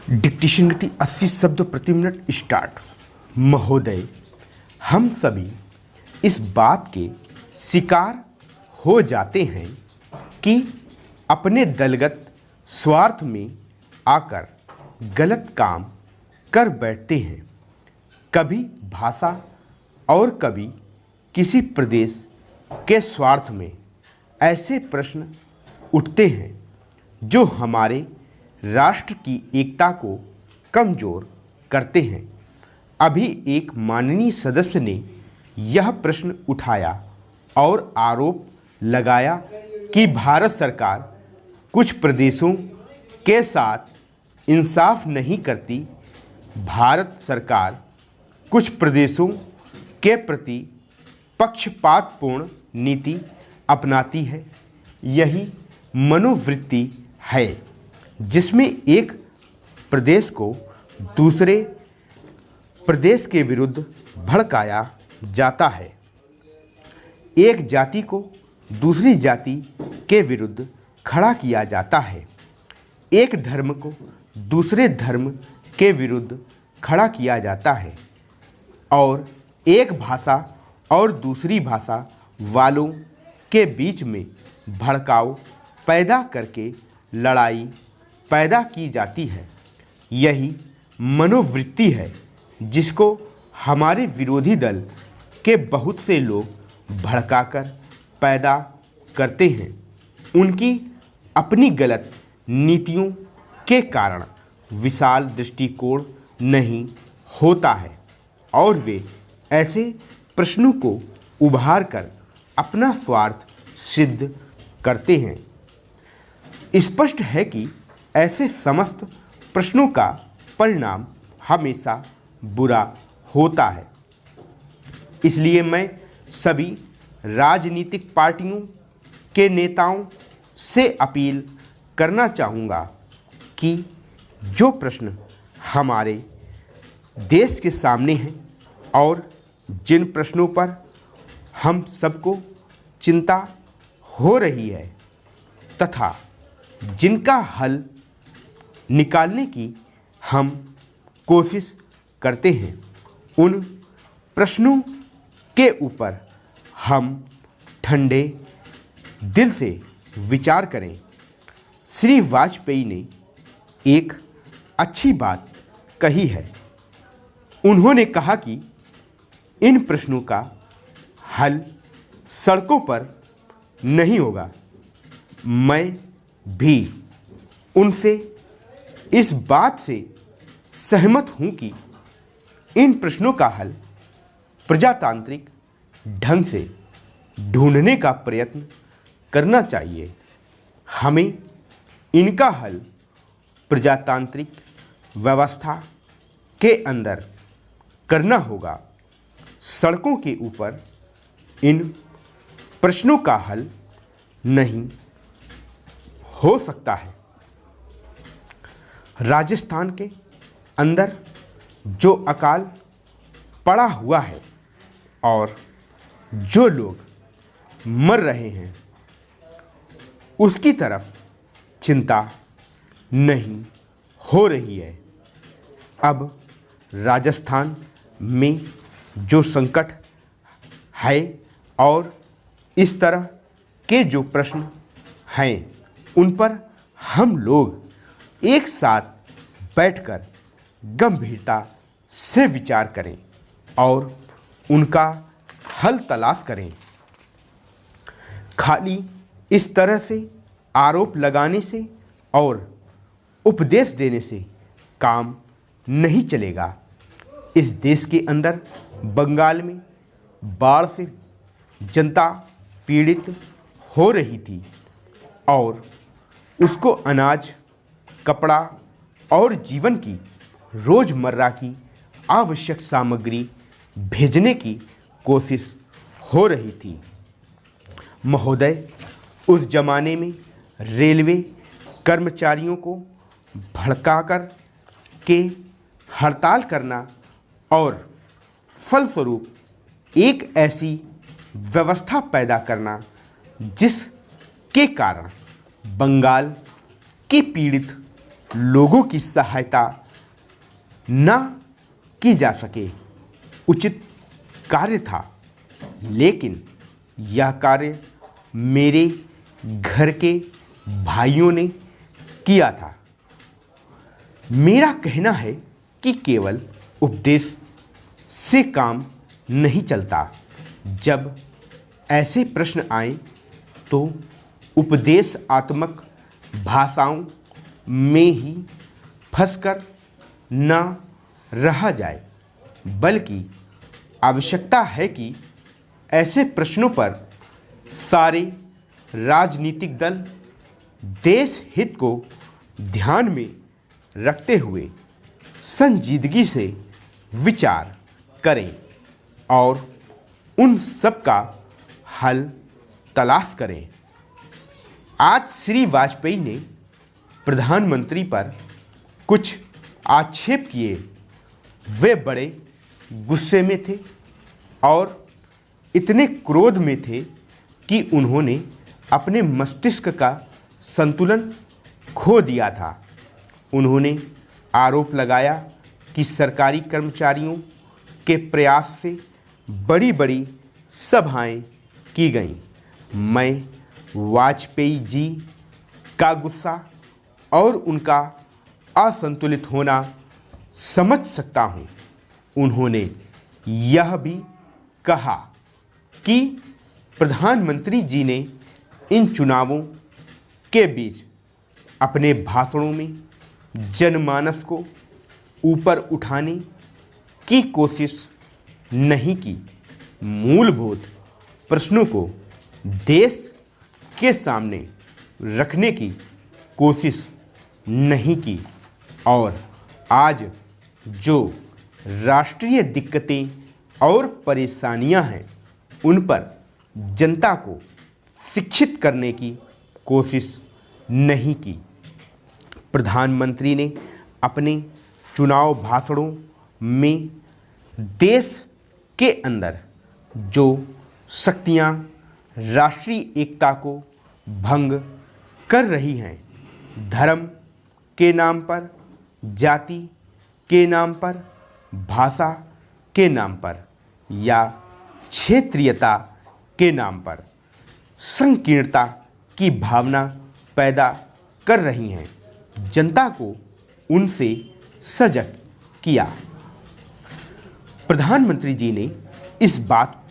Dictation गति 80 शब्द प्रति मिनट स्टार्ट। महोदय, हम सभी इस बात के शिकार हो जाते हैं कि अपने दलगत स्वार्थ में आकर गलत काम कर बैठते हैं। कभी भाषा और कभी किसी प्रदेश के स्वार्थ में ऐसे प्रश्न उठते हैं जो हमारे राष्ट्र की एकता को कमज़ोर करते हैं। अभी एक माननीय सदस्य ने यह प्रश्न उठाया और आरोप लगाया कि भारत सरकार कुछ प्रदेशों के साथ इंसाफ नहीं करती। भारत सरकार कुछ प्रदेशों के प्रति पक्षपातपूर्ण नीति अपनाती है। यही मनोवृत्ति है जिसमें एक प्रदेश को दूसरे प्रदेश के विरुद्ध भड़काया जाता है, एक जाति को दूसरी जाति के विरुद्ध खड़ा किया जाता है, एक धर्म को दूसरे धर्म के विरुद्ध खड़ा किया जाता है और एक भाषा और दूसरी भाषा वालों के बीच में भड़काव पैदा करके लड़ाई पैदा की जाती है। यही मनोवृत्ति है जिसको हमारे विरोधी दल के बहुत से लोग भड़काकर पैदा करते हैं। उनकी अपनी गलत नीतियों के कारण विशाल दृष्टिकोण नहीं होता है और वे ऐसे प्रश्नों को उभार कर अपना स्वार्थ सिद्ध करते हैं। स्पष्ट है कि ऐसे समस्त प्रश्नों का परिणाम हमेशा बुरा होता है। इसलिए मैं सभी राजनीतिक पार्टियों के नेताओं से अपील करना चाहूँगा कि जो प्रश्न हमारे देश के सामने हैं और जिन प्रश्नों पर हम सबको चिंता हो रही है तथा जिनका हल निकालने की हम कोशिश करते हैं, उन प्रश्नों के ऊपर हम ठंडे दिल से विचार करें। श्री वाजपेयी ने एक अच्छी बात कही है। उन्होंने कहा कि इन प्रश्नों का हल सड़कों पर नहीं होगा। मैं भी उनसे इस बात से सहमत हूं कि इन प्रश्नों का हल प्रजातांत्रिक ढंग से ढूंढने का प्रयत्न करना चाहिए। हमें इनका हल प्रजातांत्रिक व्यवस्था के अंदर करना होगा। सड़कों के ऊपर इन प्रश्नों का हल नहीं हो सकता है। राजस्थान के अंदर जो अकाल पड़ा हुआ है और जो लोग मर रहे हैं उसकी तरफ चिंता नहीं हो रही है। अब राजस्थान में जो संकट है और इस तरह के जो प्रश्न हैं उन पर हम लोग एक साथ बैठकर गंभीरता से विचार करें और उनका हल तलाश करें। खाली इस तरह से आरोप लगाने से और उपदेश देने से काम नहीं चलेगा। इस देश के अंदर बंगाल में बाढ़ से जनता पीड़ित हो रही थी और उसको अनाज, कपड़ा और जीवन की रोज़मर्रा की आवश्यक सामग्री भेजने की कोशिश हो रही थी। महोदय, उस ज़माने में रेलवे कर्मचारियों को भड़काकर के हड़ताल करना और फलस्वरूप एक ऐसी व्यवस्था पैदा करना जिसके कारण बंगाल की पीड़ित लोगों की सहायता न की जा सके उचित कार्य था, लेकिन यह कार्य मेरे घर के भाइयों ने किया था। मेरा कहना है कि केवल उपदेश से काम नहीं चलता। जब ऐसे प्रश्न आए तो उपदेशात्मक भाषाओं में ही फंसकर न रहा जाए, बल्कि आवश्यकता है कि ऐसे प्रश्नों पर सारे राजनीतिक दल देश हित को ध्यान में रखते हुए संजीदगी से विचार करें और उन सब का हल तलाश करें। आज श्री वाजपेयी ने प्रधानमंत्री पर कुछ आक्षेप किए। वे बड़े गुस्से में थे और इतने क्रोध में थे कि उन्होंने अपने मस्तिष्क का संतुलन खो दिया था। उन्होंने आरोप लगाया कि सरकारी कर्मचारियों के प्रयास से बड़ी बड़ी सभाएं की गईं। मैं वाजपेयी जी का गुस्सा और उनका असंतुलित होना समझ सकता हूं। उन्होंने यह भी कहा कि प्रधानमंत्री जी ने इन चुनावों के बीच अपने भाषणों में जनमानस को ऊपर उठाने की कोशिश नहीं की, मूलभूत प्रश्नों को देश के सामने रखने की कोशिश नहीं की और आज जो राष्ट्रीय दिक्कतें और परेशानियां हैं उन पर जनता को शिक्षित करने की कोशिश नहीं की। प्रधानमंत्री ने अपने चुनाव भाषणों में देश के अंदर जो शक्तियां राष्ट्रीय एकता को भंग कर रही हैं, धर्म के नाम पर, जाति के नाम पर, भाषा के नाम पर या क्षेत्रीयता के नाम पर संकीर्णता की भावना पैदा कर रही हैं, जनता को उनसे सजग किया। प्रधानमंत्री जी ने इस बात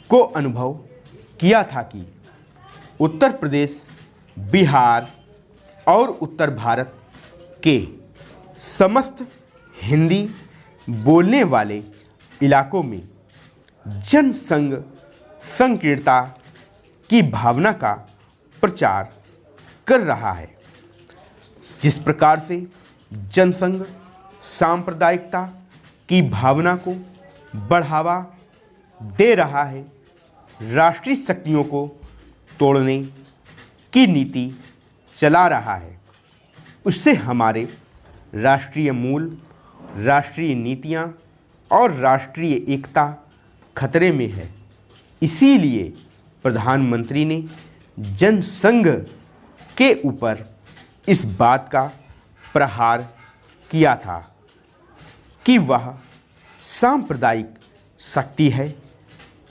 को अनुभव किया था कि उत्तर प्रदेश, बिहार और उत्तर भारत के समस्त हिंदी बोलने वाले इलाकों में जनसंघ संकीर्णता की भावना का प्रचार कर रहा है। जिस प्रकार से जनसंघ सांप्रदायिकता की भावना को बढ़ावा दे रहा है, राष्ट्रीय शक्तियों को तोड़ने की नीति चला रहा है, उससे हमारे राष्ट्रीय मूल, राष्ट्रीय नीतियां और राष्ट्रीय एकता खतरे में है। इसीलिए प्रधानमंत्री ने जनसंघ के ऊपर इस बात का प्रहार किया था कि वह सांप्रदायिक शक्ति है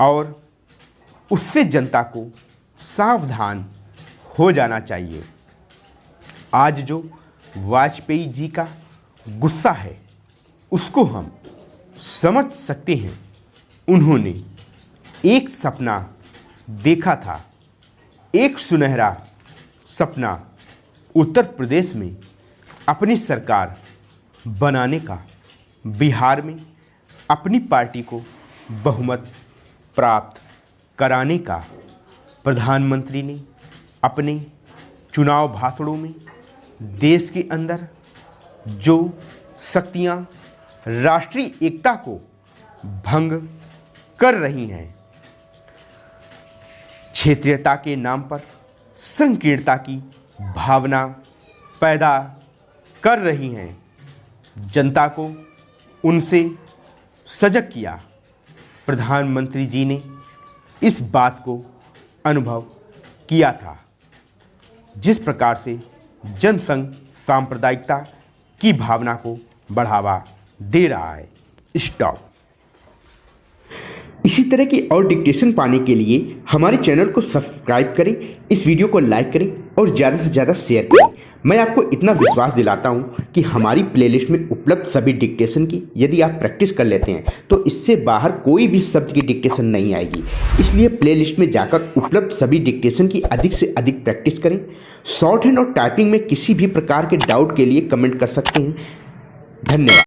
और उससे जनता को सावधान हो जाना चाहिए। आज जो वाजपेयी जी का गुस्सा है उसको हम समझ सकते हैं। उन्होंने एक सपना देखा था, एक सुनहरा सपना, उत्तर प्रदेश में अपनी सरकार बनाने का, बिहार में अपनी पार्टी को बहुमत प्राप्त कराने का। प्रधानमंत्री ने अपने चुनाव भाषणों में देश के अंदर जो शक्तियां राष्ट्रीय एकता को भंग कर रही हैं, क्षेत्रीयता के नाम पर संकीर्णता की भावना पैदा कर रही हैं, जनता को उनसे सजग किया। प्रधानमंत्री जी ने इस बात को अनुभव किया था। जिस प्रकार से जनसंघ सांप्रदायिकता की भावना को बढ़ावा दे रहा है। स्टॉप। इसी तरह की और डिक्टेशन पाने के लिए हमारे चैनल को सब्सक्राइब करें, इस वीडियो को लाइक करें और ज़्यादा से ज़्यादा शेयर करें। मैं आपको इतना विश्वास दिलाता हूं कि हमारी प्लेलिस्ट में उपलब्ध सभी डिक्टेशन की यदि आप प्रैक्टिस कर लेते हैं तो इससे बाहर कोई भी शब्द की डिक्टेशन नहीं आएगी। इसलिए प्लेलिस्ट में जाकर उपलब्ध सभी डिक्टेशन की अधिक से अधिक प्रैक्टिस करें। शॉर्ट हैंड और टाइपिंग में किसी भी प्रकार के डाउट के लिए कमेंट कर सकते हैं। धन्यवाद।